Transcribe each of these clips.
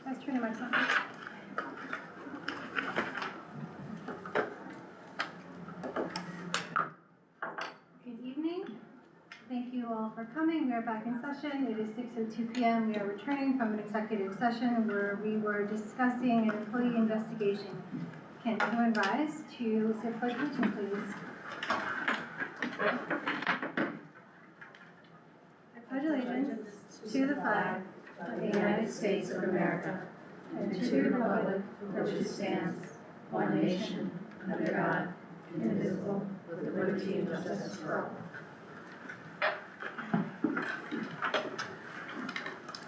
Guys, turn your mics on. Good evening. Thank you all for coming. We are back in session. It is 6:02 p.m. We are returning from an executive session where we were discussing an employee investigation. Can everyone rise to say pledge allegiance, please? I pledge allegiance to the flag of the United States of America and to the republic for which it stands, one nation, under God, indivisible, with liberty and justice for all.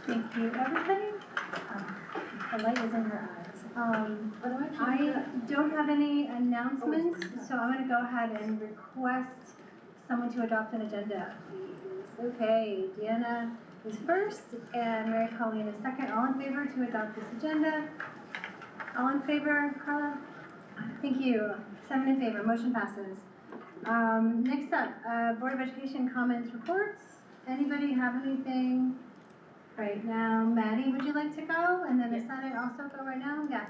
Thank you, everybody. The light is in her eyes. I don't have any announcements, so I'm going to go ahead and request someone to adopt an agenda, please. Okay, Deanna is first, and Mary Colleen is second. All in favor to adopt this agenda? All in favor, Carla? Thank you. 7 in favor. Motion passes. Next up, Board of Education comments, reports. Anybody have anything right now? Maddie, would you like to go? And then the Senate also go right now? Yeah.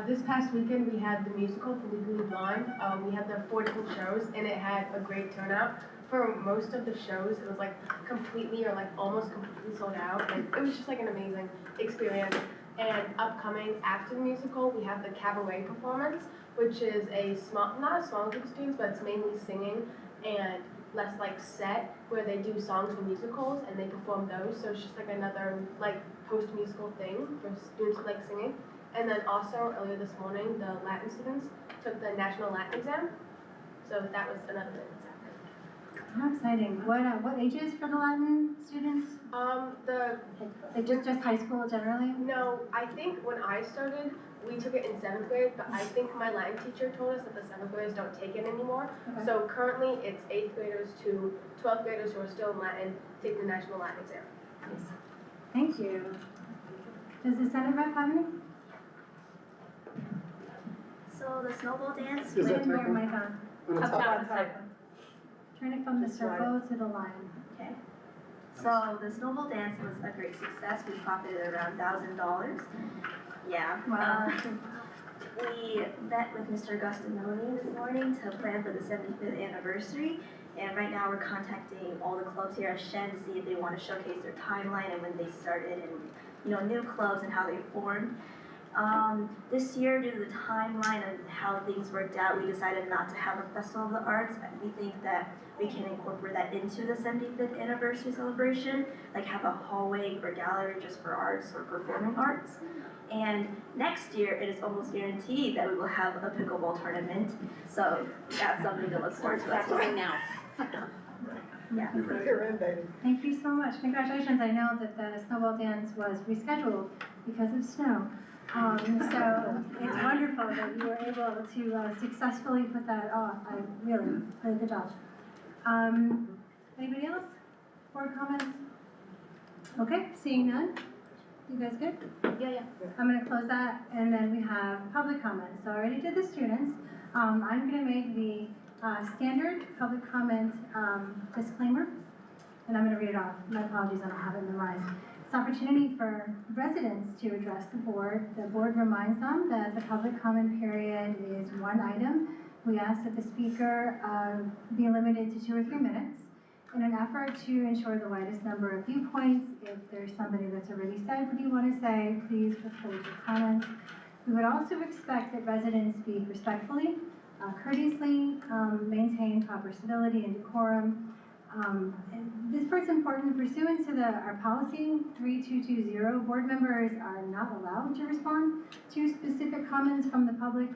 This past weekend we had the musical for Legally Blonde. We had the 4 different shows and it had a great turnout. For most of the shows it was like completely or like almost completely sold out, and it was just like an amazing experience. And upcoming after the musical we have the cabaret performance, which is not a small group of students, but it's mainly singing and less like set, where they do songs from musicals and they perform those. So it's just like another like post-musical thing for students who like singing. And then also earlier this morning the Latin students took the National Latin exam, so that was another thing that's happening. How exciting. What ages for the Latin students? Just high school generally? No, I think when I started we took it in 7th grade, but I think my Latin teacher told us that the 7th graders don't take it anymore. Okay. So currently it's 8th graders to 12th graders who are still in Latin take the National Latin exam. Yes. Thank you. Does the Senate rep have any? So the snowball dance. Put your mic on. Up top. Turn it from the circle to the line. Okay. So the snowball dance was a great success. We profited around $1,000. Yeah. Wow. We met with Mr. Agustinoni this morning to plan for the 75th anniversary. And right now we're contacting all the clubs here at Shen to see if they want to showcase their timeline and when they started, and new clubs and how they formed. This year, due to the timeline and how things worked out, we decided not to have a Festival of the Arts. We think that we can incorporate that into the 75th anniversary celebration, like have a hallway or gallery just for arts or performing arts. And next year, it is almost guaranteed that we will have a pickleball tournament. So that's something to look forward to. That's right now. Yeah. Thank you so much. Congratulations. I know that the snowball dance was rescheduled because of snow. So it's wonderful that you were able to successfully put that off. I really did a good job. Anybody else? Board comments? Okay, seeing none. You guys good? Yeah. I'm going to close that, and then we have public comments. So I already did the students. I'm going to make the standard public comment disclaimer, and I'm going to read it off. My apologies, I don't have it memorized. It's an opportunity for residents to address the board. The board reminds them that the public comment period is 1 item. We ask that the speaker be limited to 2 or 3 minutes. In an effort to ensure the widest number of viewpoints, if there's somebody that's already said what you want to say, please propose your comments. We would also expect that residents speak respectfully, courteously, maintain proper civility and decorum. And this part's important. Pursuant to our policy 3220, board members are not allowed to respond to specific comments from the public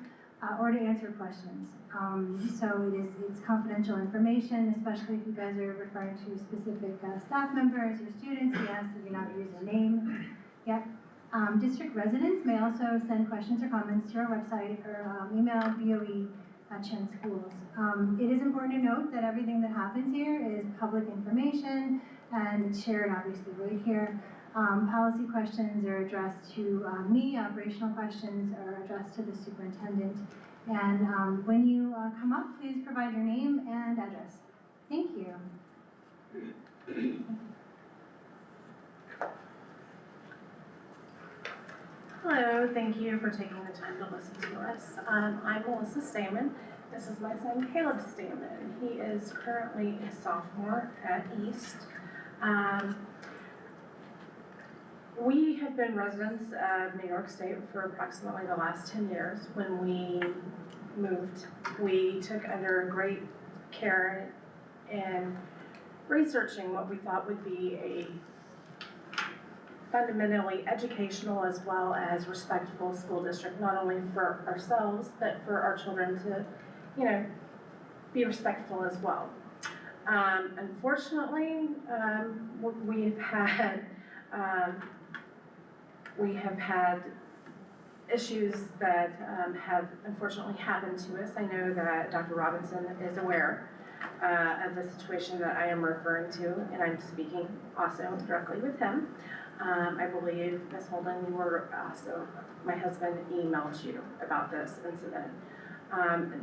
or to answer questions. So it's confidential information, especially if you guys are referring to specific staff members or students. We ask that you not use their name. Yep. District residents may also send questions or comments to our website or email BOE@Chen Schools. It is important to note that everything that happens here is public information and it's shared obviously right here. Policy questions are addressed to me, operational questions are addressed to the superintendent. And when you come up, please provide your name and address. Thank you. Hello, thank you for taking the time to listen to us. I'm Melissa Stamen. This is my son Caleb Stamen. He is currently a sophomore at East. We have been residents of New York State for approximately the last 10 years. When we moved, we took under great care in researching what we thought would be a fundamentally educational as well as respectful school district, not only for ourselves, but for our children to, be respectful as well. Unfortunately, we have had issues that have unfortunately happened to us. I know that Dr. Robinson is aware of the situation that I am referring to, and I'm speaking also directly with him. I believe, Ms. Holden, you were also, my husband emailed you about this incident.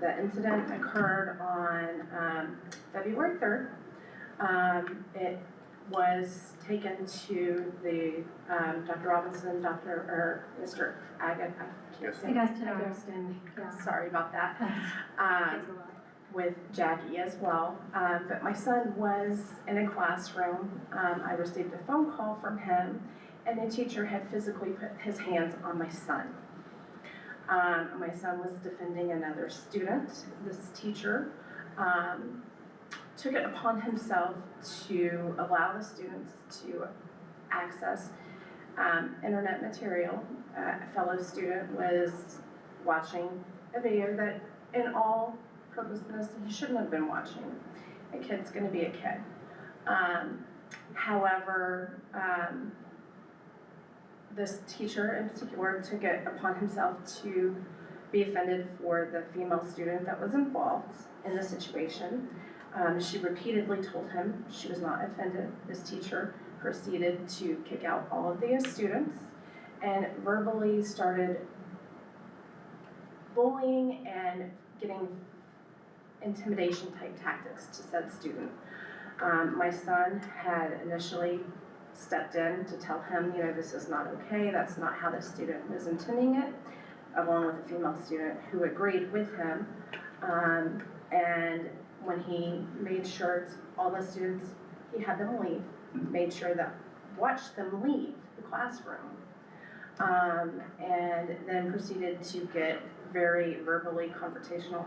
The incident occurred on February 3rd. It was taken to the Dr. Robinson, Mr. Agustin, sorry about that, with Jackie as well. But my son was in a classroom. I received a phone call from him, and the teacher had physically put his hands on my son. My son was defending another student. This teacher took it upon himself to allow the students to access internet material. A fellow student was watching a video that, in all purposeness, he shouldn't have been watching. A kid's gonna be a kid. However, this teacher in particular took it upon himself to be offended for the female student that was involved in the situation. She repeatedly told him she was not offended. This teacher proceeded to kick out all of the students and verbally started bullying and getting intimidation type tactics to said student. My son had initially stepped in to tell him, this is not okay, that's not how the student was intending it, along with a female student who agreed with him. And when he made sure all the students, he had them leave, made sure that, watched them leave the classroom, and then proceeded to get very verbally confrontational,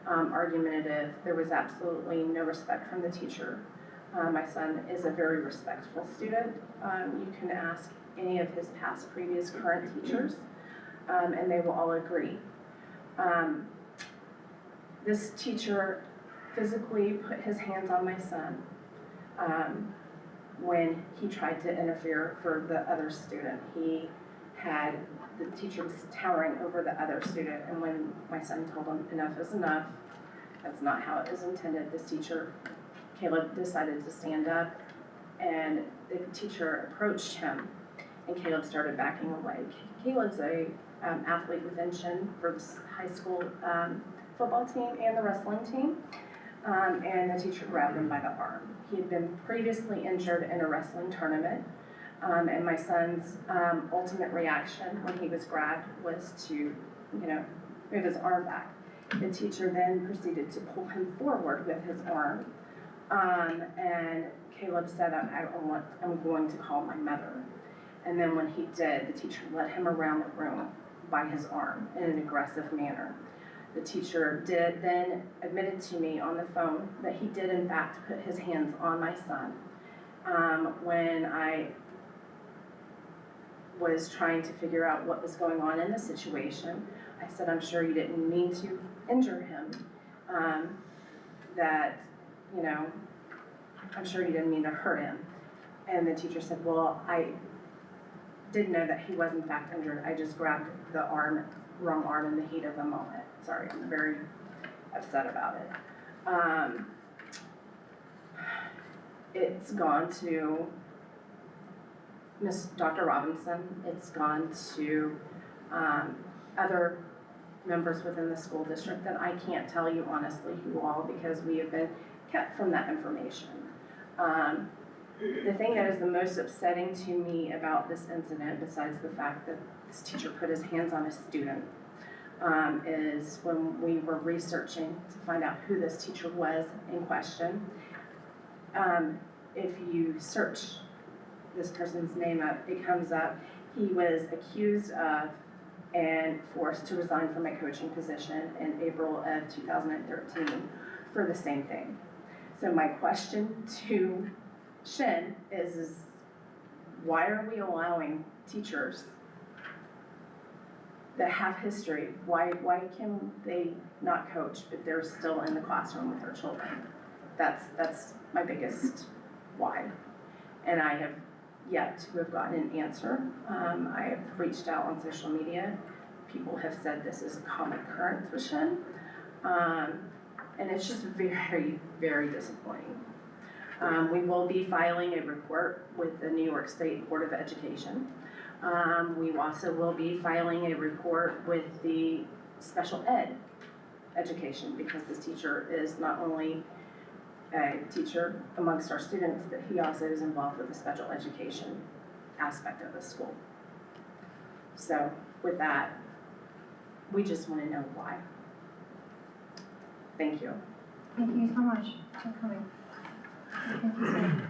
argumentative. There was absolutely no respect from the teacher. My son is a very respectful student. You can ask any of his past, previous, current teachers, and they will all agree. This teacher physically put his hands on my son when he tried to interfere for the other student. The teacher was towering over the other student, and when my son told him enough is enough, that's not how it was intended, this teacher, Caleb, decided to stand up, and the teacher approached him, and Caleb started backing away. Caleb's a athlete with Shen for the high school football team and the wrestling team, and the teacher grabbed him by the arm. He had been previously injured in a wrestling tournament, and my son's ultimate reaction when he was grabbed was to, move his arm back. The teacher then proceeded to pull him forward with his arm, and Caleb said, I'm going to call my mother. And then when he did, the teacher led him around the room by his arm in an aggressive manner. The teacher then admitted to me on the phone that he did in fact put his hands on my son. When I was trying to figure out what was going on in the situation, I said, I'm sure you didn't mean to injure him, I'm sure you didn't mean to hurt him. And the teacher said, well, I did know that he was in fact injured. I just grabbed the wrong arm in the heat of the moment. Sorry, I'm very upset about it. It's gone to Dr. Robinson. It's gone to other members within the school district that I can't tell you honestly who all, because we have been kept from that information. The thing that is the most upsetting to me about this incident, besides the fact that the this teacher put his hands on a student, is when we were researching to find out who this teacher was in question. If you search this person's name up, it comes up, he was accused of and forced to resign from a coaching position in April of 2013 for the same thing. So my question to Shen is why are we allowing teachers that have history, why can they not coach but they're still in the classroom with their children? That's my biggest why. And I have yet to have gotten an answer. I have reached out on social media. People have said this is a common occurrence with Shen. And it's just very, very disappointing. We will be filing a report with the New York State Board of Education. We also will be filing a report with the special ed education because this teacher is not only a teacher amongst our students, but he also is involved with the special education aspect of the school. So with that, we just want to know why. Thank you. Thank you so much for coming. Thank you, sir.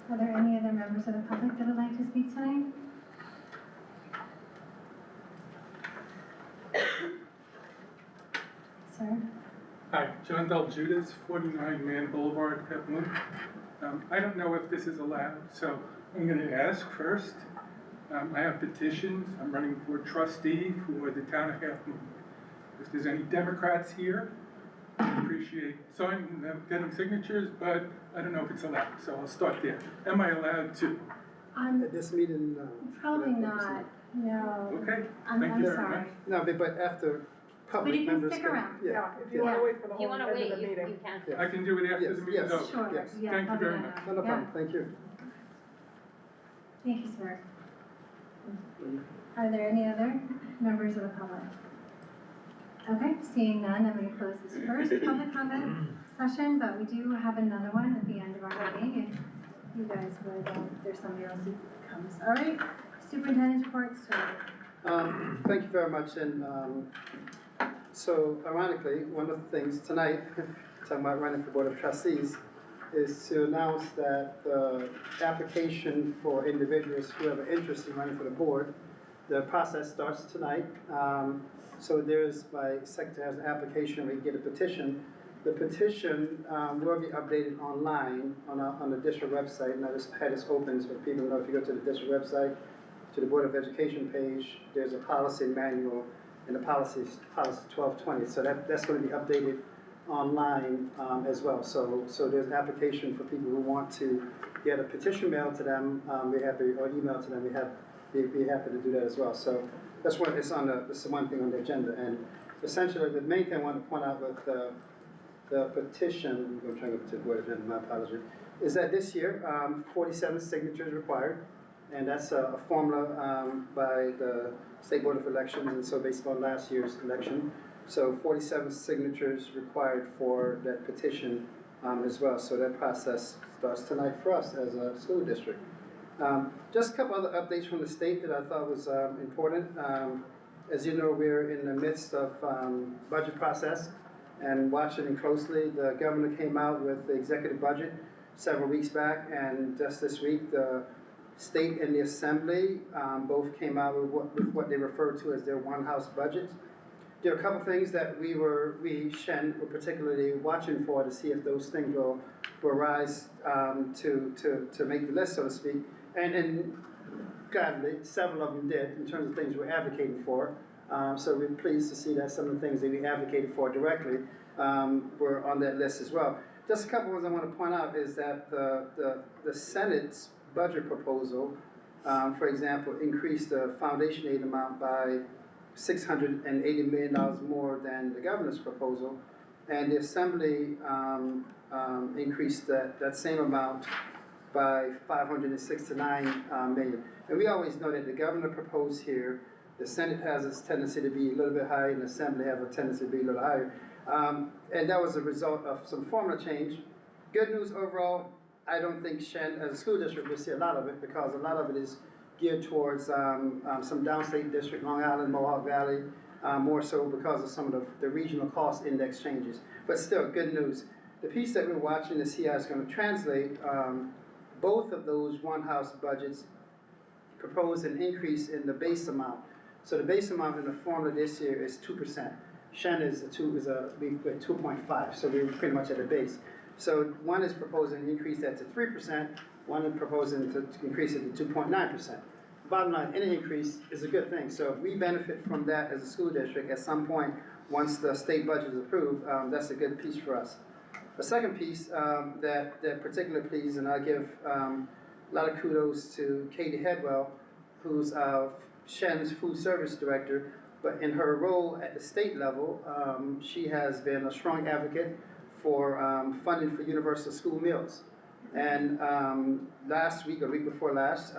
Are there any other members of the public that would like to speak tonight? Sir? Hi, John Del Judas, 49 Man Boulevard, Pepin. I don't know if this is allowed, so I'm going to ask first. I have petitions. I'm running for trustee for the town of Half Moon. If there's any Democrats here, I appreciate signing them, getting signatures, but I don't know if it's allowed, so I'll start there. Am I allowed to? At this meeting, Probably not, no. Okay, I'm thank you very sorry. much. no, but after But public you can members. stick around. Yeah, If you wanna wait for the If you whole wanna end wait, of the you meeting. can. yeah. I can do it after Yes, the meeting's yes. over. Sure, Yes. yeah. Thank you probably very not. much. No, no Yeah. problem, thank you. Thank you, sir. Are there any other members of the public? Okay, seeing none, I'm going to close this first public comment session, but we do have another one at the end of our meeting. If you guys would, there's somebody else who comes. All right, superintendent's report, sir. Thank you very much, and, so ironically, one of the things tonight, talking about running for Board of Trustees, is to announce that the application for individuals who have an interest in running for the board, the process starts tonight. So there's, my secretary has an application, we get a petition. The petition will be updated online on the district website, and I just had this open so people know if you go to the district website, to the Board of Education page, there's a policy manual, and the policy is policy 1220. So that's going to be updated online as well. So there's an application for people who want to get a petition mailed to them, or email to them. We'd be happy to do that as well. So that's what it's on this is one thing on the agenda. And essentially, the main thing I want to point out with the petition, I'm trying to go to the board agenda, my apology, is that this year 47 signatures required, and that's a formula by the State Board of Elections, and so based on last year's election. So 47 signatures required for that petition as well. So that process starts tonight for us as a school district. Just a couple other updates from the state that I thought was important. As you know, we're in the midst of budget process and watching closely. The governor came out with the executive budget several weeks back, and just this week, the state and the assembly both came out with what they refer to as their one-house budgets. There are a couple things that Shen, were particularly watching for to see if those things will rise to make the list, so to speak. And gladly, several of them did in terms of things we're advocating for. So we're pleased to see that some of the things that we advocated for directly were on that list as well. Just a couple ones I want to point out is that the Senate's budget proposal, for example, increased the foundation aid amount by $680 million more than the governor's proposal, and the Assembly increased that same amount by $569 million. And we always know that the governor proposed here, the Senate has this tendency to be a little bit higher, and the Assembly have a tendency to be a little higher. And that was a result of some formula change. Good news overall, I don't think Shen, as a school district, will see a lot of it, because a lot of it is geared towards some downstate district, Long Island, Mohawk Valley, more so because of some of the regional cost index changes. But still, good news. The piece that we're watching to see how it's going to translate, both of those one-house budgets propose an increase in the base amount. So the base amount in the formula this year is 2%. Shen is we're 2.5, so we're pretty much at the base. So one is proposing to increase that to 3%, one is proposing to increase it to 2.9%. Bottom line, any increase is a good thing. So if we benefit from that as a school district at some point, once the state budget is approved, that's a good piece for us. The second piece that particularly pleased, and I give a lot of kudos to Katie Headwell, who's Shen's food service director, but in her role at the state level, she has been a strong advocate for funding for universal school meals. And last week, or week before last,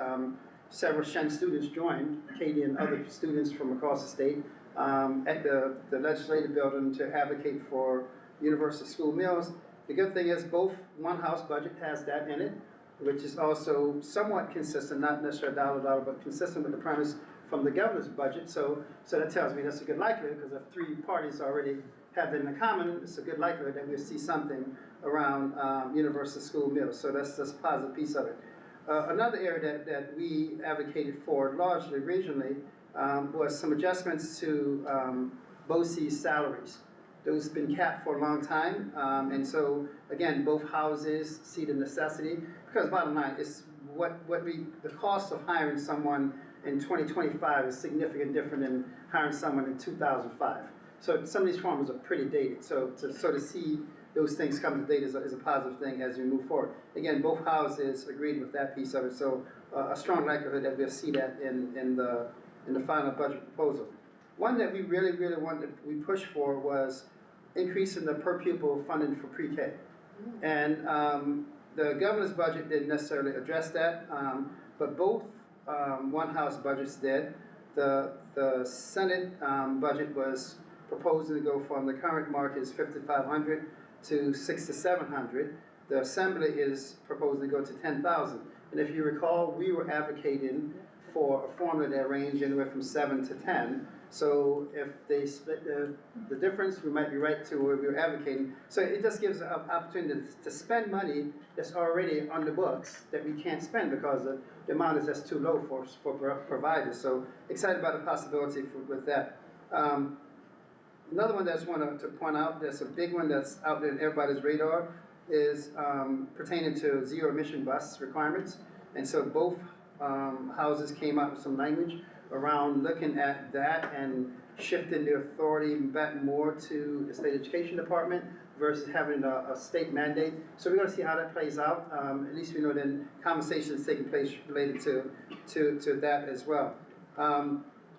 several Shen students joined Katie and other students from across the state at the legislative building to advocate for universal school meals. The good thing is both one-house budget has that in it, which is also somewhat consistent, not necessarily dollar, but consistent with the premise from the governor's budget. So that tells me that's a good likelihood, because if three parties already have that in common, it's a good likelihood that we'll see something around universal school meals. So that's a positive piece of it. Another area that we advocated for largely regionally was some adjustments to BOCES salaries. Those have been capped for a long time, and so again, both houses see the necessity, because bottom line is the cost of hiring someone in 2025 is significantly different than hiring someone in 2005. So some of these formulas are pretty dated. So to see those things come to date is a positive thing as we move forward. Again, both houses agreed with that piece of it, so a strong likelihood that we'll see that in the final budget proposal. One that we really we pushed for was increasing the per pupil funding for pre-K. And the governor's budget didn't necessarily address that, but both one-house budgets did. The Senate budget was proposing to go from the current mark is $5,500 to $6,700. The Assembly is proposing to go to $10,000. And if you recall, we were advocating for a formula that ranged anywhere from 7 to 10. So if they split the difference, we might be right to where we were advocating. So it just gives an opportunity to spend money that's already on the books that we can't spend because the amount is just too low for providers. So excited about the possibility with that. Another one that's wanted to point out, that's a big one that's out there in everybody's radar, is pertaining to zero emission bus requirements. And so both houses came out with some language around looking at that and shifting the authority back more to the state education department versus having a state mandate. So we're going to see how that plays out. At least we know then conversations taking place related to that as well.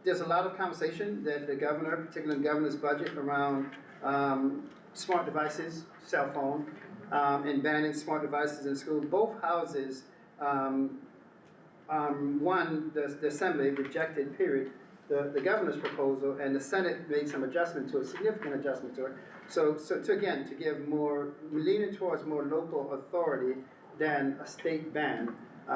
There's a lot of conversation that the governor, particularly in the governor's budget, around smart devices, cell phone, and banning smart devices in schools. Both houses, the Assembly rejected, period, the governor's proposal, and the Senate made some adjustment to it, significant adjustment to it. So to give more, leaning towards more local authority than a state ban.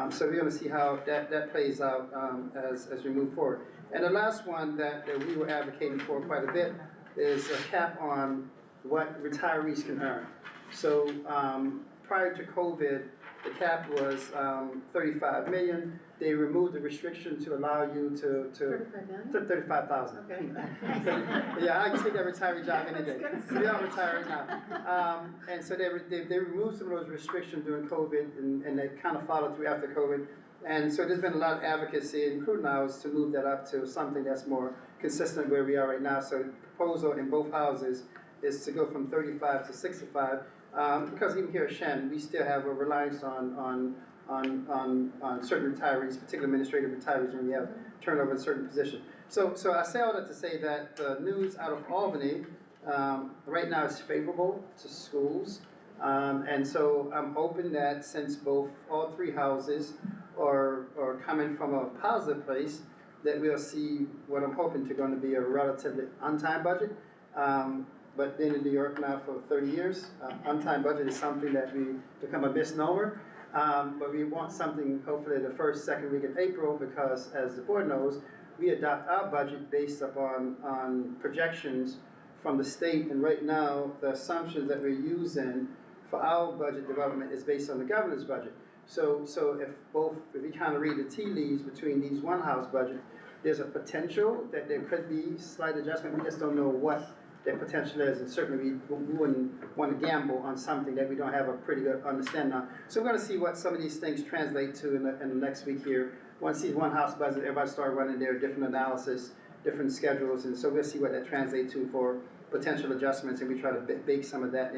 So we're going to see how that plays out as we move forward. And the last one that we were advocating for quite a bit is a cap on what retirees can earn. So prior to COVID, the cap was 35 million. They removed the restriction to allow you to 35 million? 35,000. Okay. Yeah, I can take that retiree job any day. We are retiring now. And so they removed some of those restrictions during COVID, and they kind of followed through after COVID. And so there's been a lot of advocacy, including ours, to move that up to something that's more consistent where we are right now. So the proposal in both houses is to go from 35 to 65. Because even here at Shen, we still have a reliance on certain retirees, particularly administrative retirees, when we have turnover in certain positions. So I say all that to say that the news out of Albany right now is favorable to schools. And so I'm hoping that since all three houses are coming from a positive place, that we'll see what I'm hoping to going to be a relatively on-time budget. But been in New York now for 30 years. On-time budget is something that we become a misnomer. But we want something hopefully the first, second week of April, because as the board knows, we adopt our budget based upon, on projections from the state, and right now, the assumptions that we're using for our budget development is based on the governor's budget. So if we kind of read the tea leaves between these one-house budget, there's a potential that there could be slight adjustment, we just don't know what that potential is, and certainly we wouldn't want to gamble on something that we don't have a pretty good understanding on. So we're gonna see what some of these things translate to in the next week here. Once these one-house budget, everybody start running their different analysis, different schedules, and so we'll see what that translates to for potential adjustments, and we try to bake some of that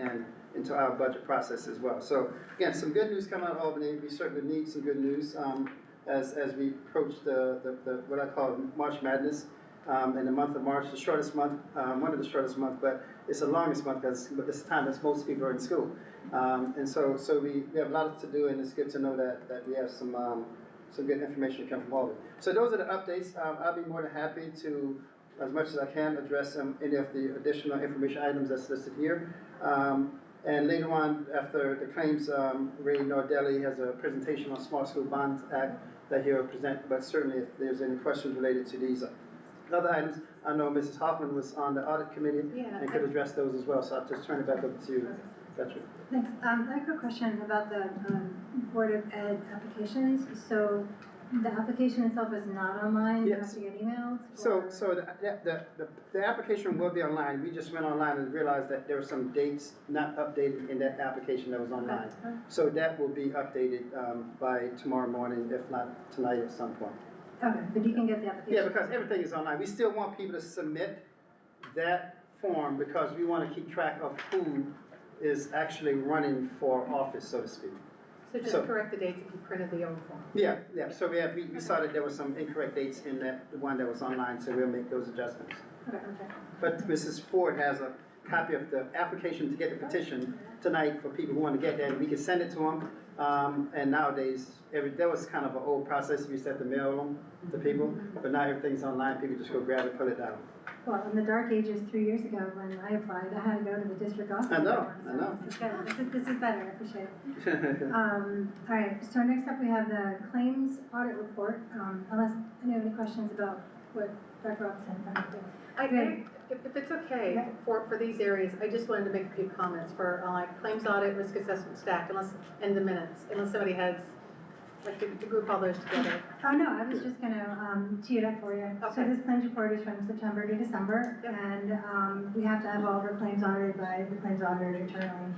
into our budget process as well. So again, some good news coming out of Albany. We certainly need some good news as we approach the what I call March Madness. In the month of March, the shortest month, one of the shortest months, but it's the longest month because this time as most people are in school. And so we have a lot to do, and it's good to know that we have some good information to come from Albany. So those are the updates. I'll be more than happy to, as much as I can, address any of the additional information items that's listed here. And later on, after the claims, Ray Nardelli has a presentation on Smart School Bonds Act that he'll present, but certainly if there's any questions related to these other items, I know Mrs. Hoffman was on the audit committee and could address those as well, so I'll just turn it back over to you, Patrick. Thanks. I have a quick question about the Board of Ed applications. So the application itself is not online? Yes. You have to get emails? So the application will be online. We just went online and realized that there were some dates not updated in that application that was online. Okay. So that will be updated by tomorrow morning, if not tonight at some point. Okay, but you can get the application? Yeah, because everything is online. We still want people to submit that form because we want to keep track of who is actually running for office, so to speak. So just correct the dates if you printed the old form. Yeah. So we saw that there were some incorrect dates in the one that was online, so we'll make those adjustments. Okay. But Mrs. Ford has a copy of the application to get the petition tonight for people who want to get that, and we can send it to them. And nowadays, that was kind of an old process. We used to have to mail them to people, but now everything's online. People just go grab it, pull it down. Well, in the dark ages, 3 years ago, when I applied, I had to go to the district office. I know. This is good. This is better, I appreciate it. All right, so next up we have the claims audit report. Unless any have any questions about what Dr. Robinson did. If it's okay, for these areas, I just wanted to make a few comments for like claims audit, risk assessment stack, and the minutes, unless somebody has, like to group all those together. Oh, no, I was just gonna tee it up for you. Okay. So this claims report is from September to December, and we have to have all of our claims audited by the claims auditor internally.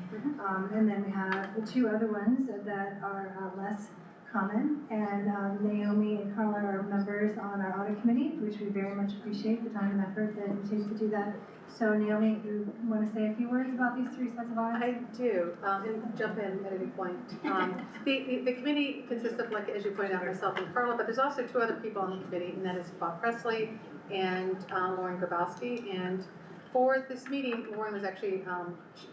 And then we have the two other ones that are less common, and Naomi and Carla are members on our audit committee, which we very much appreciate the time and effort that it takes to do that. So Naomi, if you want to say a few words about these three sets of audits? I do, and jump in at any point. The committee consists of, like, as you pointed out, myself and Carla, but there's also two other people on the committee, and that is Bob Presley and Lauren Grabowski. And for this meeting, Lauren was actually,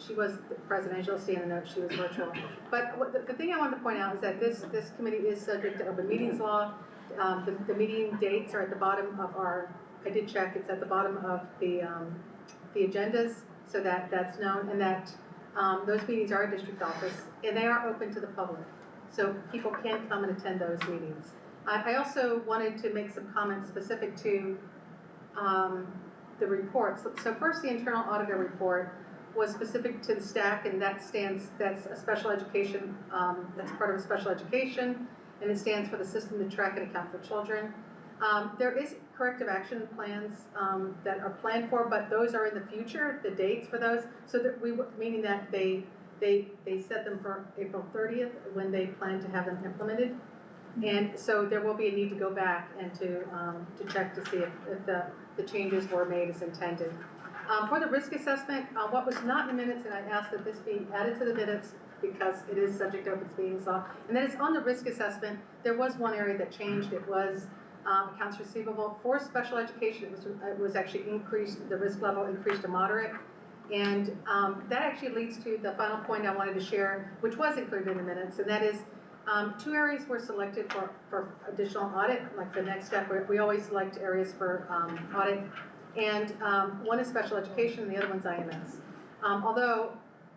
she was the president, you'll see in the notes, she was virtual. But the thing I wanted to point out is that this committee is subject to open meetings law. The meeting dates are at the bottom of our, I did check, it's at the bottom of the agendas, so that's known, and that those meetings are a district office, and they are open to the public. So people can come and attend those meetings. I also wanted to make some comments specific to the reports. So first, the internal auditor report was specific to the STAC, and that's a special education, that's part of a special education, and it stands for the System to Track and Account for Children. There is corrective action plans that are planned for, but those are in the future, the dates for those, so that meaning that they set them for April 30th when they plan to have them implemented. And so there will be a need to go back and to check to see if the changes were made as intended. For the risk assessment, what was not in the minutes, and I asked that this be added to the minutes because it is subject to open meetings law, and that is on the risk assessment, there was one area that changed. It was accounts receivable. For special education, it was actually increased, the risk level increased to moderate. And that actually leads to the final point I wanted to share, which was included in the minutes, and that is two areas were selected for additional audit, like the next step. We always select areas for audit, and one is special education and the other one's IMS. Although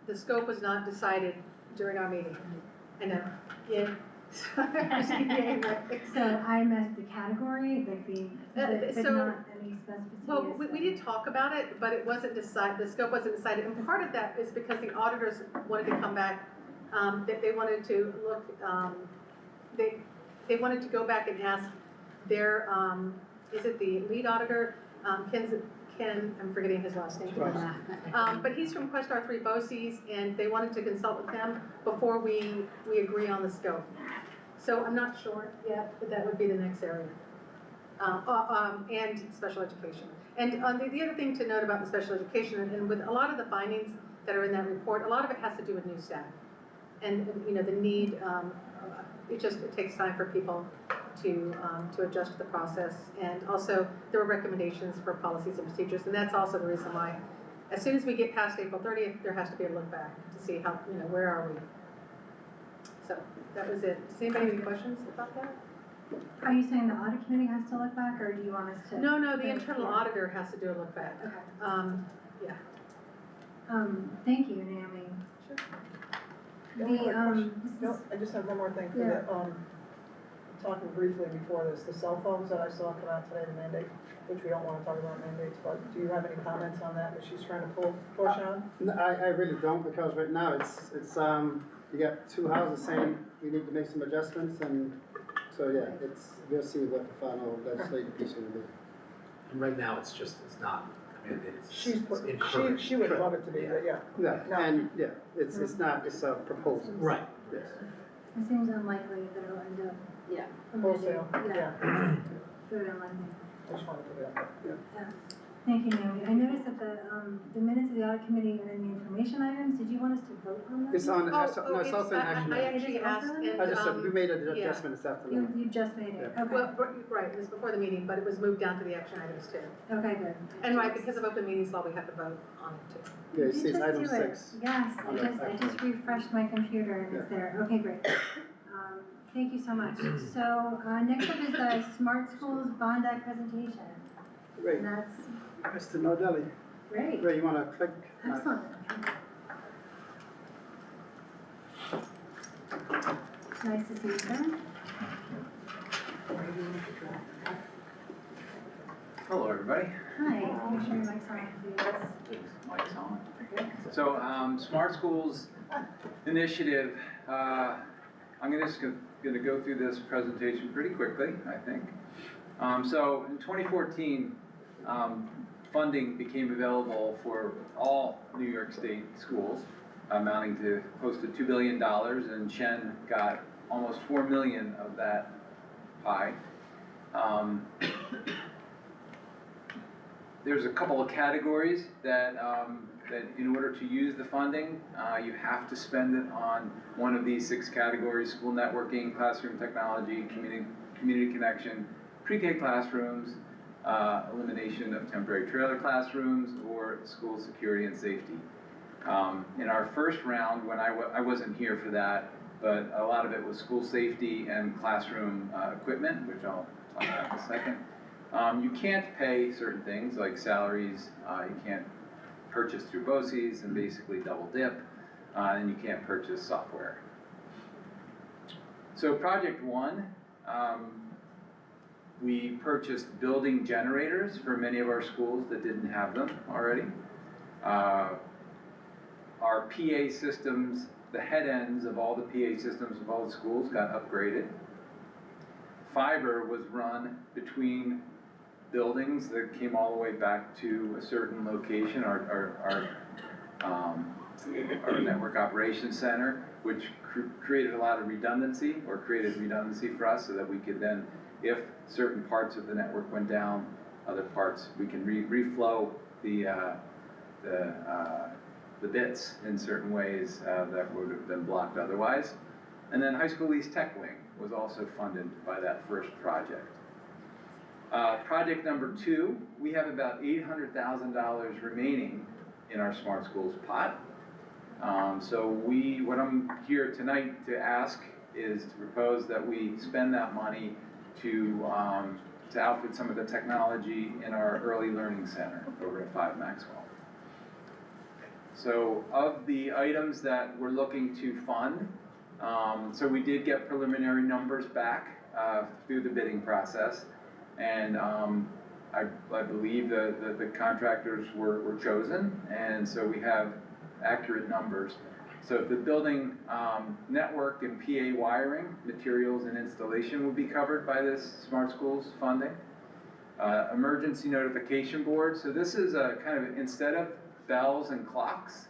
the scope was not decided during our meeting. I know, yeah. Yeah, right. So I missed the category, like but so- not any specificity. Well, we did talk about it, but it wasn't decided, the scope wasn't decided, and part of that is because the auditors wanted to come back, that they wanted to look, they wanted to go back and ask their, is it the lead auditor, Ken, I'm forgetting his last name. But he's from Quest R3 BOCES, and they wanted to consult with them before we agree on the scope. So I'm not sure yet, but that would be the next area. And special education. And the other thing to note about the special education, and with a lot of the findings that are in that report, a lot of it has to do with new staff. And you know, the need, it takes time for people to adjust to the process. And also, there were recommendations for policies and procedures, and that's also the reason why, as soon as we get past April 30th, there has to be a look back to see how, you know, where are we? So, that was it. Does anybody have any questions about that? Are you saying the audit committee has to look back, or do you want us to? No, the internal auditor has to do a look back. Okay. Yeah. Thank you, Naomi. Sure. The, I just have one more thing for Yeah. the, talking briefly before this, the cell phones that I saw come out today, the mandate, which we don't wanna talk about mandates, but do you have any comments on that she's trying to pull, push on? No, I really don't, because right now it's, you got two houses saying we need to make some adjustments, and so, yeah, we'll see what the final legislative piece will be. And right now, it's not, I mean, She encouraged. would love it to be, but yeah. Yeah, No. and, yeah, it's not, it's a proposal. Right. Yes. it seems unlikely that it'll end up. Yeah. Wholesale, Yeah, yeah, very unlikely. I just wanted to put it out there. Yeah. Thank you, Naomi. I noticed that the minutes of the audit committee are in the information items. Did you want us to vote on those? It's on, Oh, no, it's also an action I item. actually asked, and, I just said, we made an yeah. adjustment this afternoon. You just made it, Yeah. okay. well, right, it was before the meeting, but it was moved down to the action items too. Okay, good. And right, because of open meetings law, we have to vote on it too. Yeah, you Did see, it's just item do it? 6. Yes, On the I just item. refreshed my computer and it's there. Okay, great. Thank you so much. So, next up is the Smart Schools Bond Act presentation. Great, And that's Mr. Nardelli, great. Ray, you wanna click? Excellent. Nice to see you, sir. Hello, everybody. Hi, make sure your mic's on, please. Mic's on. So, Smart Schools Initiative, I'm just gonna go through this presentation pretty quickly, I think. So, in 2014, funding became available for all New York State schools, amounting to close to $2 billion, and Shen got almost 4 million of that pie. There's a couple of categories that in order to use the funding, you have to spend it on one of these 6 categories: school networking, classroom technology, community connection, pre-K classrooms, elimination of temporary trailer classrooms, or school security and safety. In our first round, when I wasn't here for that, but a lot of it was school safety and classroom equipment, which I'll talk about in a second. You can't pay certain things like salaries, you can't purchase through BOCES and basically double dip, and you can't purchase software. So project 1, we purchased building generators for many of our schools that didn't have them already. Our PA systems, the head ends of all the PA systems of all the schools got upgraded. Fiber was run between buildings that came all the way back to a certain location, our network operations center, which created a lot of redundancy, or created redundancy for us, so that we could then, if certain parts of the network went down, other parts, we can reflow the bits in certain ways that would have been blocked otherwise. And then High School East Tech Wing was also funded by that first project. Project number 2, we have about $800,000 remaining in our Smart Schools pot. So what I'm here tonight to ask is to propose that we spend that money to outfit some of the technology in our Early Learning Center over at 5 Maxwell. So of the items that we're looking to fund, So we did get preliminary numbers back through the bidding process, and I believe the contractors were chosen, and so we have accurate numbers. So the building network and PA wiring, materials and installation will be covered by this Smart Schools funding. Emergency notification board, so this is a kind of, instead of bells and clocks,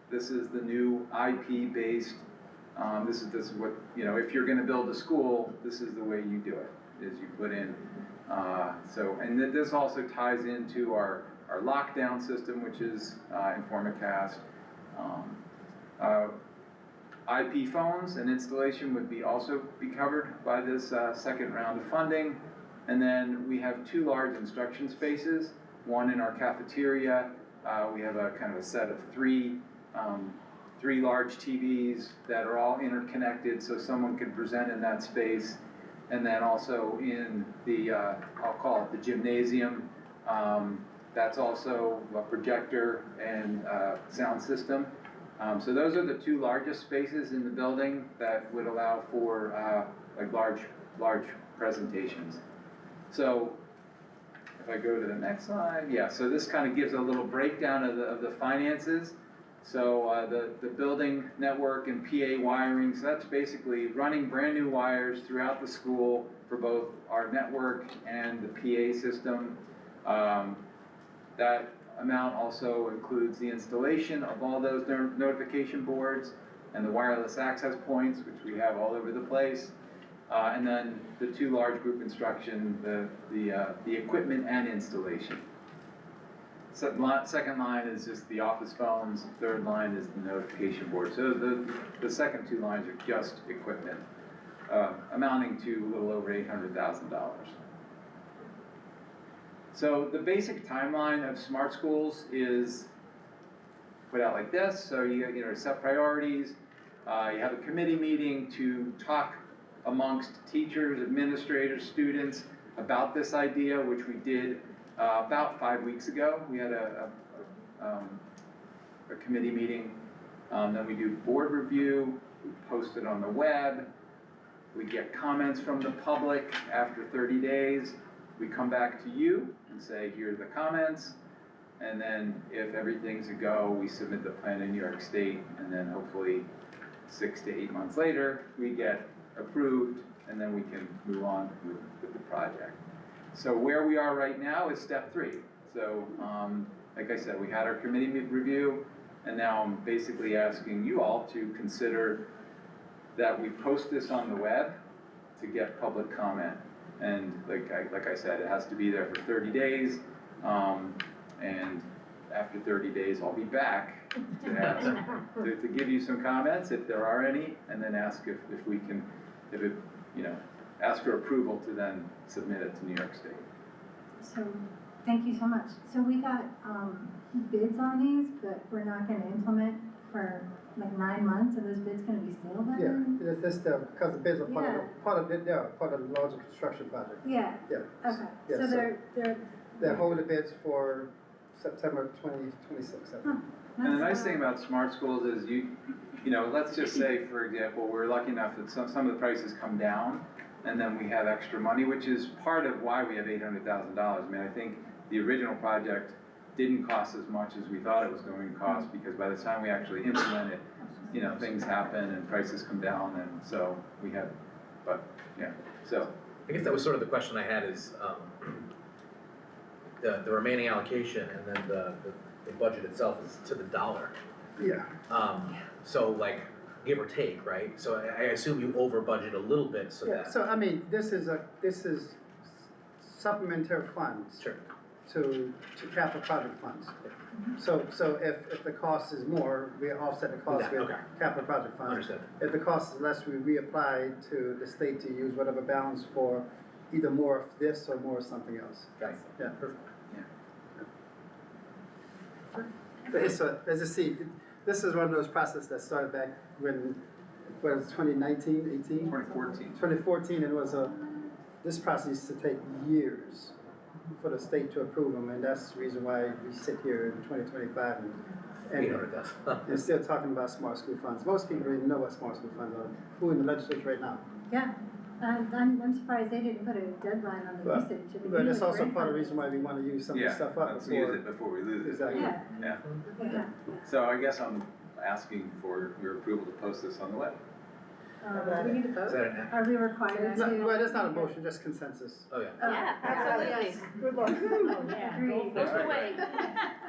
this is the new IP-based, this is what, you know, if you're gonna build a school, this is the way you do it, is you put in, and this also ties into our lockdown system, which is Informacast. IP phones and installation would also be covered by this second round of funding. And then we have 2 large instruction spaces, one in our cafeteria. We have a kind of a set of 3 large TVs that are all interconnected, so someone could present in that space. And then also in the, I'll call it the gymnasium, that's also a projector and sound system. So those are the 2 largest spaces in the building that would allow for like large presentations. So if I go to the next slide, yeah, so this kind of gives a little breakdown of the finances. So the building network and PA wiring, so that's basically running brand new wires throughout the school for both our network and the PA system. That amount also includes the installation of all those notification boards and the wireless access points, which we have all over the place. And then the 2 large group instruction, the equipment and installation. Second line is just the office phones, third line is the notification board. So the second 2 lines are just equipment, amounting to a little over $800,000. So the basic timeline of Smart Schools is put out like this. So you know, set priorities, you have a committee meeting to talk amongst teachers, administrators, students about this idea, which we did about 5 weeks ago. We had a committee meeting, then we do board review, we post it on the web, we get comments from the public after 30 days, we come back to you and say, here are the comments, and then if everything's a go, we submit the plan to New York State, and then hopefully 6 to 8 months later, we get approved, and then we can move on with the project. So where we are right now is step 3. So like I said, we had our committee review, and now I'm basically asking you all to consider that we post this on the web to get public comment. And like I said, it has to be there for 30 days, and after 30 days, I'll be back to ask, to give you some comments if there are any, and then ask if we can, ask for approval to then submit it to New York State. So, thank you so much. So we got bids on these, but we're not gonna implement for like 9 months, and those bids gonna be sealed by then? Yeah, because the bids are part of the larger construction project. Yeah. Yeah. Okay, Yeah, so they're holding the bids for September 2026. And the nice thing about Smart Schools is let's just say, for example, we're lucky enough that some of the prices come down, and then we have extra money, which is part of why we have $800,000. I mean, I think the original project didn't cost as much as we thought it was going to cost, because by the time we actually implement it, things happen and prices come down, and so we have, but yeah, so. I guess that was sort of the question I had is, the remaining allocation and then the budget itself is to the dollar. Yeah. So like, give or take, right? So I assume you over budget a little bit so Yeah, that. so I mean, this is supplementary funds. Sure. To capital project funds. So if the cost is more, we offset the cost with Okay. capital project funds. Understood. If the cost is less, we reapply to the state to use whatever balance for either more of this or more of something else. Got it. Yeah, perfect. Yeah. But it's as you see, this is one of those processes that started back when, what was it, 2019, 18? 2014. 2014, and it was this process used to take years for the state to approve them, and that's the reason why we sit here in 2025 and And 800,000. you're still talking about smart school funds. Most people even know what smart school funds are. Who in the legislature right now? Yeah, I'm surprised they didn't put a deadline on the Well, usage. I mean, But you that's know, also great part of the companies. reason why we want to use some of this stuff up Let's use before. it before we lose it. Exactly. Yeah. Yeah. Yeah. So I guess I'm asking for your approval to post this on the web. We need to Is vote. that an act? Are we required No, to? well, that's not a motion, just consensus. Oh, yeah. Yeah, absolutely. Good luck. Agreed. All right.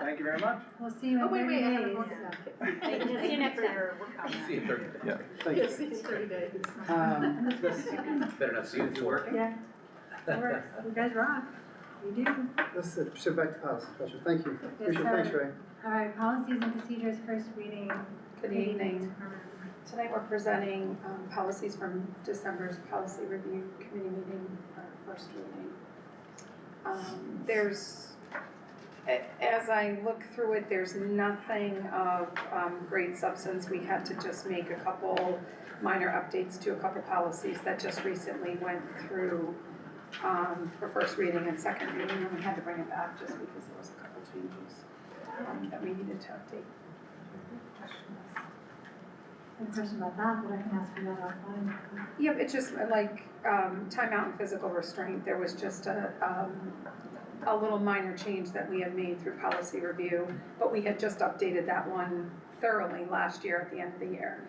Thank you very much. We'll see you Oh, in wait, 30 wait, I have days. one more. See you next time. See you in 30 days. Thank Yes, you. in 30 days. Better not see you in 4. Yeah, that works. You guys rock. You do. Let's shift back to policy, Special. Thank you. Yes, Appreciate it. Thanks, sir. Ray. All right, policies and procedures, first reading. Good evening. Tonight we're presenting policies from December's Policy Review Committee meeting, our first reading. As I look through it, there's nothing of great substance. We had to just make a couple minor updates to a couple policies that just recently went through for first reading and second reading, and we had to bring it back just because there was a couple changes that we needed to update. I have a question about that, but I can ask you that offline. Yeah, it's just like timeout and physical restraint. There was just a little minor change that we had made through policy review, but we had just updated that one thoroughly last year at the end of the year.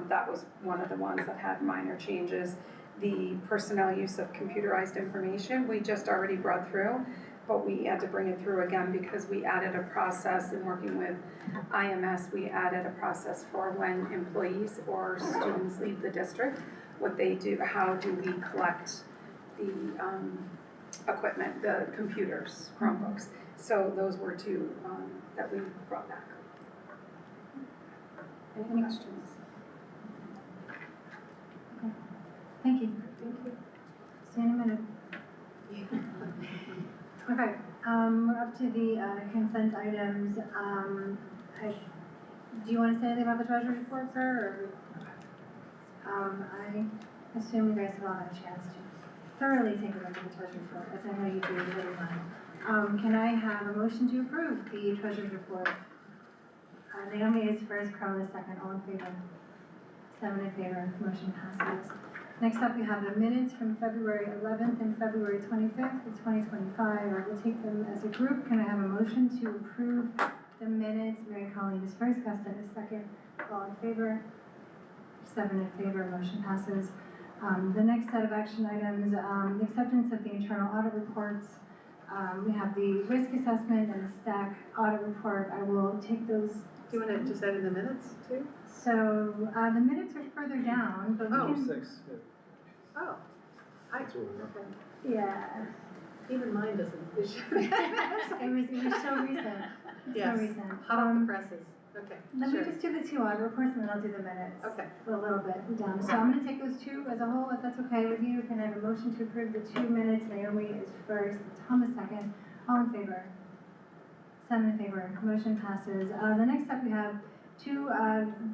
That was one of the ones that had minor changes. The personnel use of computerized information, we just already brought through, but we had to bring it through again because we added a process in working with IMS. We added a process for when employees or students leave the district, what they do, how do we collect the equipment, the computers, Chromebooks. So those were two that we brought back. Any questions? Thank you. See you in a minute. Okay, we're up to the consent items. Do you want to say anything about the treasurer's report, sir, or? I assume you guys have all had a chance to thoroughly take a look at the treasurer's report, as I know you do really well. Can I have a motion to approve the treasurer's report? Naomi is first, Carl is second, all in favor? 7 in favor, motion passes. Next up, we have the minutes from February 11th and February 25th of 2025. I will take them as a group. Can I have a motion to approve the minutes? Mary Colleen is first, Guston is second, all in favor? 7 in favor, motion passes. The next set of action items, the acceptance of the internal audit reports. We have the risk assessment and the stack audit report. I will take those. Do you want to just add in the minutes too? So, the minutes are further down, but we Oh. can. 6. Oh. That's what we want. Yeah, Even mine doesn't. it was so recent, Yes. so recent. Hot off the presses. Okay, Let me sure. just do the 2 audit reports and then I'll do the minutes. Okay. A little bit down. So I'm gonna take those 2 as a whole, if that's okay with you. Can I have a motion to approve the 2 minutes? Naomi is first, Tom is second. All in favor? 7 in favor. Motion passes. The next up we have 2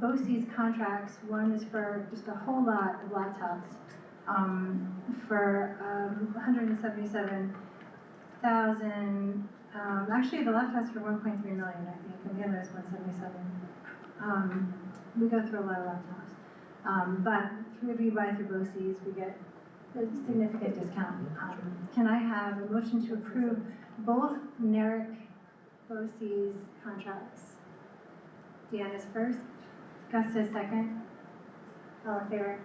BOCES contracts. One is for just a whole lot of laptops for 177,000. Actually, the laptops for 1.3 million, I think, and the other is 177. We go through a lot of laptops, but if you buy through BOCES, we get a significant discount. Can I have a motion to approve both NERIC BOCES contracts? Deanna is first, Gusta is second. All in favor?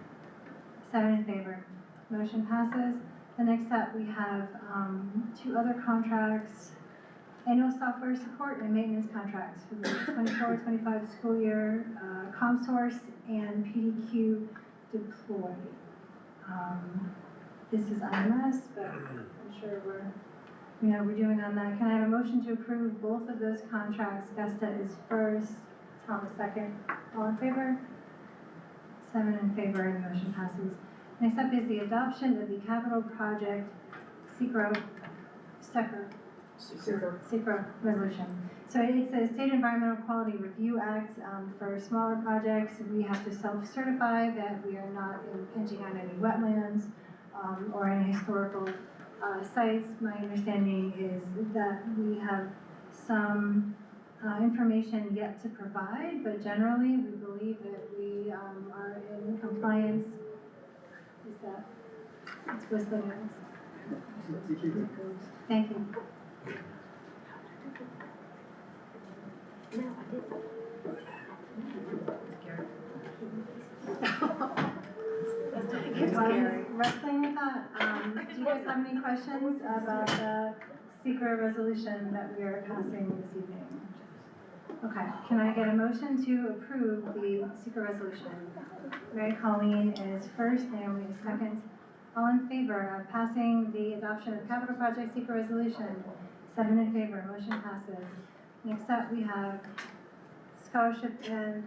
7 in favor. Motion passes. The next up, we have 2 other contracts. Annual software support and maintenance contracts for the 24-25 school year, ComSource and PDQ Deploy. This is IMS, but I'm sure we're doing on that. Can I have a motion to approve both of those contracts? Gusta is first, Tom is second. All in favor? 7 in favor, and the motion passes. Next up is the adoption of the capital project SECRO resolution. So it's a State Environmental Quality Review Act. For smaller projects, we have to self-certify that we are not impinging on any wetlands or any historical sites. My understanding is that we have some information yet to provide, but generally, we believe that we are in compliance. Is that, it's listed as. Thank you. It's scary. Wrestling with that, do you guys have any questions about the secret resolution that we are passing this evening? Okay, can I get a motion to approve the secret resolution? Mary Colleen is first, Naomi is second. All in favor of passing the adoption of capital project secret resolution? 7 in favor, motion passes. Next up, we have scholarship and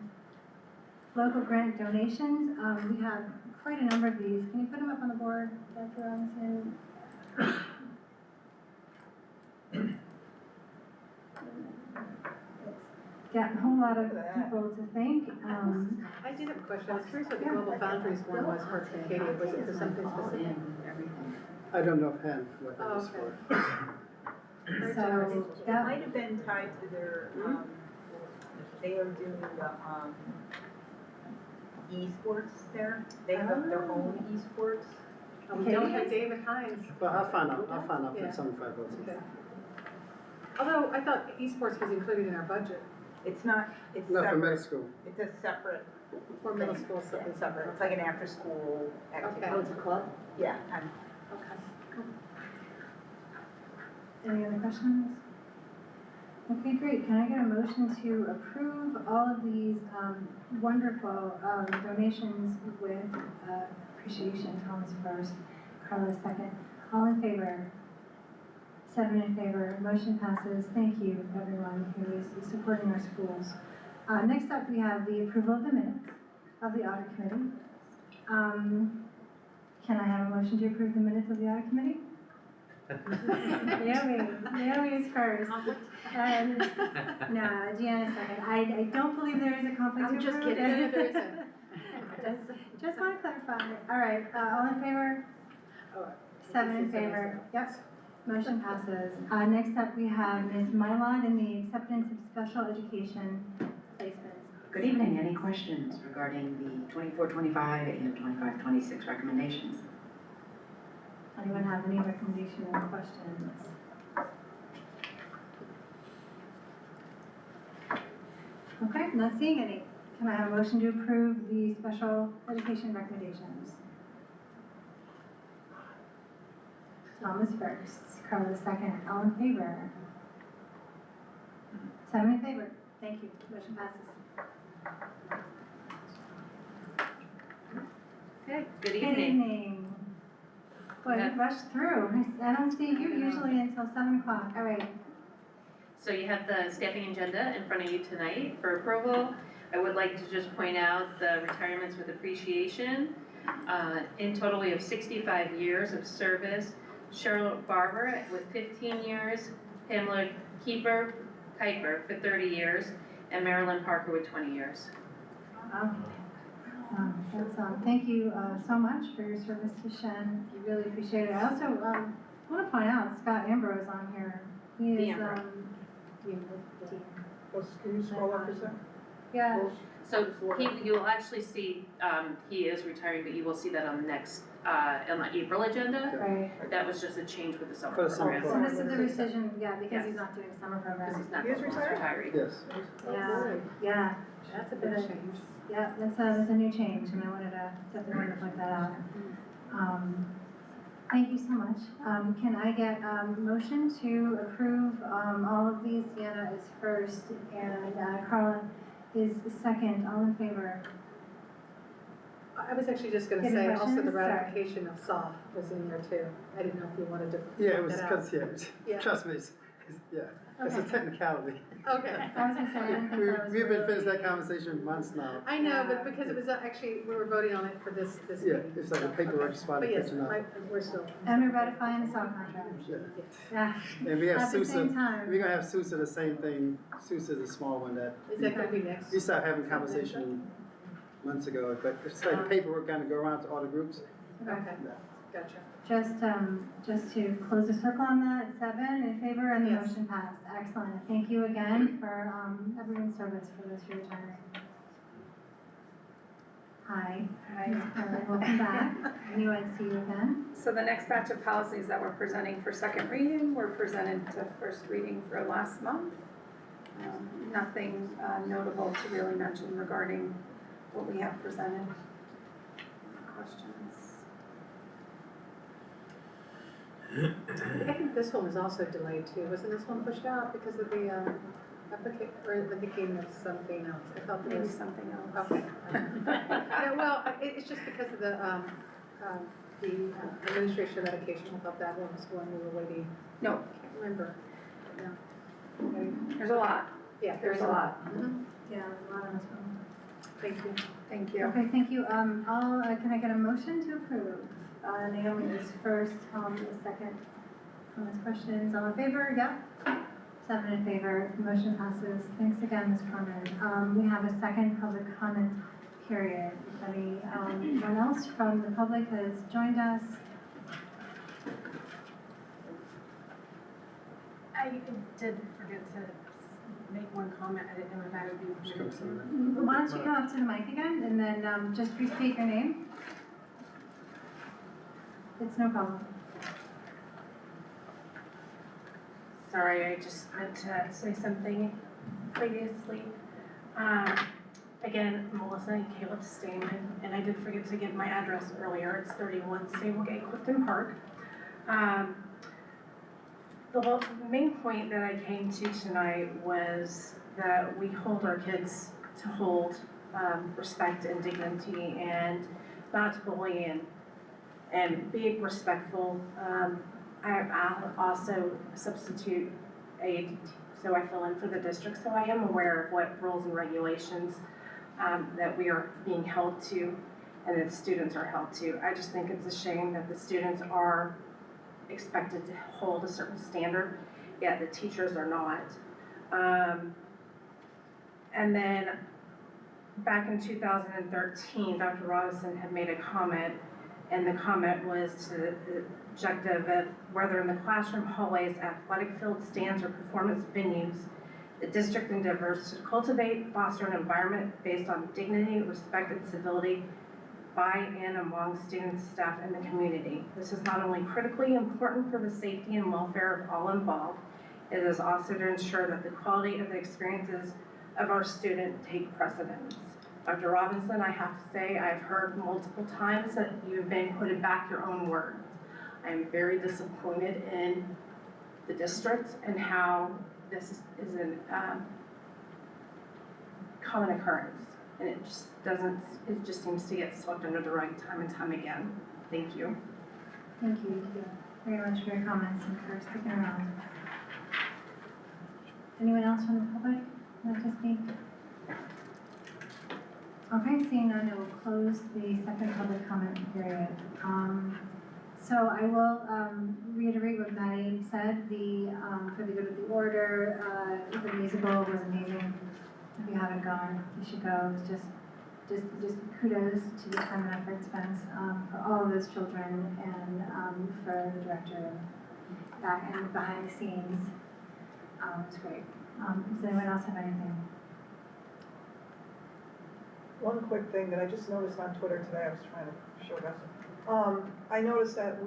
local grant donations. We have quite a number of these. Can you put them up on the board, Dr. Robinson? Got a whole lot of people to thank. I did have a question. I was curious what the Global Foundries one was for Acadia. Was it for something specific? I don't know offhand what that was Oh, for. So It that, might have been tied to their, they are doing the, esports there. They have their own esports. We don't have David Hines. Well, I'll find out Yeah. for 75 votes. Okay. Although I thought esports was included in our budget It's not, it's No, for middle separate. school. It's a separate, for middle school, so it's separate. It's like an after-school activity. Okay. Oh, it's a club? Yeah, kind of. okay. any other questions? Okay, great. Can I get a motion to approve all of these wonderful donations with appreciation? Thomas first, Carla second. All in favor? 7 in favor. Motion passes. Thank you, everyone who is supporting our schools. Next up, we have the approval of the minutes of the audit committee. Can I have a motion to approve the minutes of the audit committee? Naomi is first. And, no, Deanna second. I don't believe there is a conflict I'm to just approve. kidding. No, there isn't. Just want to clarify. All right, all in favor? 7 in favor. Yep. Motion passes. Next up, we have Ms. Mylod in the acceptance of special education placements. Good evening. Any questions regarding the 24-25 and 25-26 recommendations? Anyone have any recommendations or questions? Okay, not seeing any. Can I have a motion to approve the special education recommendations? Thomas first, Carla second. All in favor? 7 in favor. Thank you. Motion passes. Okay, good Good evening. evening. Boy, you rushed through. I don't see you usually until 7 o'clock. All right. So you have the staffing agenda in front of you tonight for approval. I would like to just point out the retirements with appreciation. In total, we have 65 years of service. Cheryl Barber with 15 years, Pamela Kuiper for 30 years, and Marilyn Parker with 20 years. Thank you so much for your service to Shen. We really appreciate it. I also want to point out Scott Ambrose on here. He is Can you scroll up a second? yeah. So you'll actually see, he is retiring, but you will see that on the next, on the April agenda. Right. That was just a change with the summer For the summer program. So this is the rescission, yeah, because he's not doing summer program. Because he's not He is retiring. Yes. Yeah. That's a bit of change. Yeah, that's a new change, and I definitely wanted to point that out. Thank you so much. Can I get a motion to approve all of these? Deanna is first, and Carla is second. All in favor? I was actually just gonna Any say, also questions? the Sorry. ratification of SAW was in there too. I didn't know if you wanted to. Yeah, it point was that out. because, Yeah. trust me, it's a Okay. technicality. Okay. I was gonna say, I didn't think that was We've been really- finished that conversation months now. I know, but because it was actually, we were voting on it for this Yeah, meeting. it's like a paperwork spot But yes, catching up. we're still. And we're ratifying the SAW contract. Yeah. Yeah. And we have At the same Sousa, time. we're gonna have Sousa the same thing. Sousa's a small one that. Is that gonna be next? We started having conversation months ago, but it's like paperwork kind of go around to all the groups. Okay. Yeah. Gotcha. Just to close the circle on that, 7 in favor and the Yes. motion passed. Excellent. Thank you again for everyone's service for this year time. Hi. Hi. Ms. Curley, welcome back. New to see you again. So the next batch of policies that we're presenting for second reading were presented to first reading for last month. Nothing notable to really mention regarding what we have presented. Questions? I think this one was also delayed too. Wasn't this one pushed out because of the application, or the thinking of something else? I thought there Maybe was. something else. Okay. Yeah, well, it's just because of the administration of medication. I thought that one was one we were waiting. No, Can't remember. No. Okay. there's a lot. Yeah, There's a lot. Mhm. Yeah, a lot on this one. Thank you. Thank you. Okay, thank you. Can I get a motion to approve? Naomi is first, Tom is second. Comments, questions, all in favor? Yeah? 7 in favor, motion passes. Thanks again, Ms. Carmen. We have a second public comment period. If anyone else from the public has joined us? I did forget to make one comment. I didn't know if that would be permitted. Why don't you come up to the mic again and then just restate your name? It's no problem. Sorry, I just meant to say something previously. Again, Melissa and Caleb Stamen, and I did forget to give my address earlier. It's 31 Stablegate, Clifton Park. The main point that I came to tonight was that we hold our kids to hold respect and dignity and not to bully and be respectful. I'll also substitute aide, so I fill in for the district, so I am aware of what rules and regulations that we are being held to and that students are held to. I just think it's a shame that the students are expected to hold a certain standard, yet the teachers are not. And then back in 2013, Dr. Robinson had made a comment, and the comment was to the objective of whether in the classroom, hallways, athletic field stands, or performance venues, the district endeavors to cultivate, foster an environment based on dignity, respect, and civility by and among students, staff, and the community. This is not only critically important for the safety and welfare of all involved, it is also to ensure that the quality of the experiences of our students take precedence. Dr. Robinson, I have to say, I've heard multiple times that you've been putting back your own words. I am very disappointed in the district and how this is a common occurrence. And it just seems to get swept under the rug time and time again. Thank you. Thank you very much for your comments and for sticking around. Anyone else from the public want to speak? Okay, seeing none, I will close the second public comment period. So I will reiterate what Maddie said. For the good of the order, the musical was amazing. If you haven't gone, you should go. It's just kudos to the time and effort spent for all of those children and for the director back and behind the scenes. It was great. Does anyone else have anything? One quick thing that I just noticed on Twitter today, I was trying to show Gus. I noticed that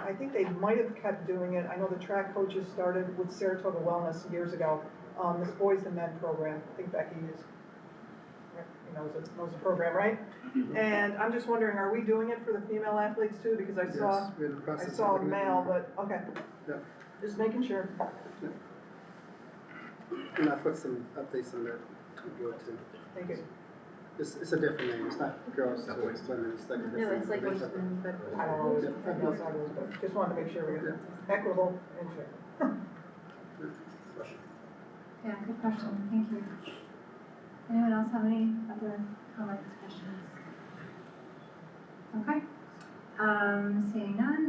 I think they might have kept doing it. I know the track coaches started with Saratoga Wellness years ago, this Boys and Men program. I think Becky knows the program, right? And I'm just wondering, are we doing it for the female athletes too? Because I saw a male, but okay. Yeah. Just making sure. Yeah. And I put some updates on that too. Thank you. It's a different name. It's not girls, it's women. It's like a different. No, it's like name. women, but I don't know, but just wanted to make sure we're equitable and fair. Yeah, good question. Thank you. Anyone else have any other comments, questions? Okay. Seeing none,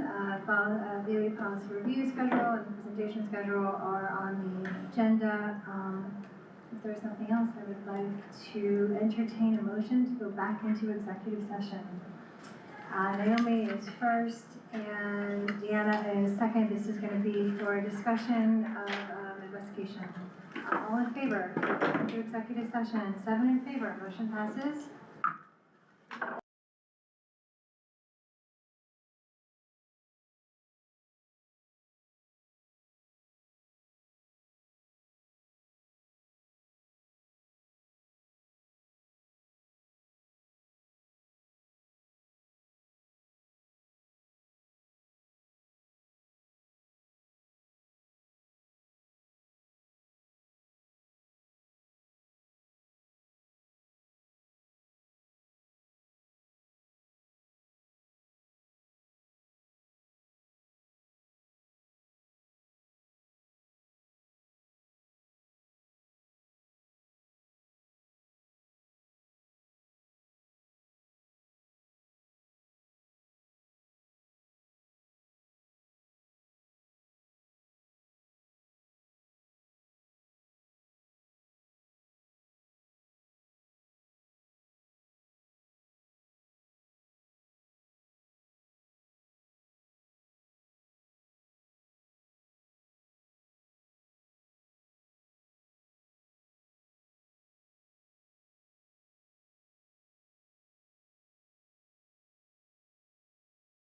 the policy review schedule and presentation schedule are on the agenda. If there's nothing else, I would like to entertain a motion to go back into executive session. Naomi is first and Deanna is second. This is gonna be for a discussion of, investigation. All in favor, to executive session, 7 in favor, motion passes.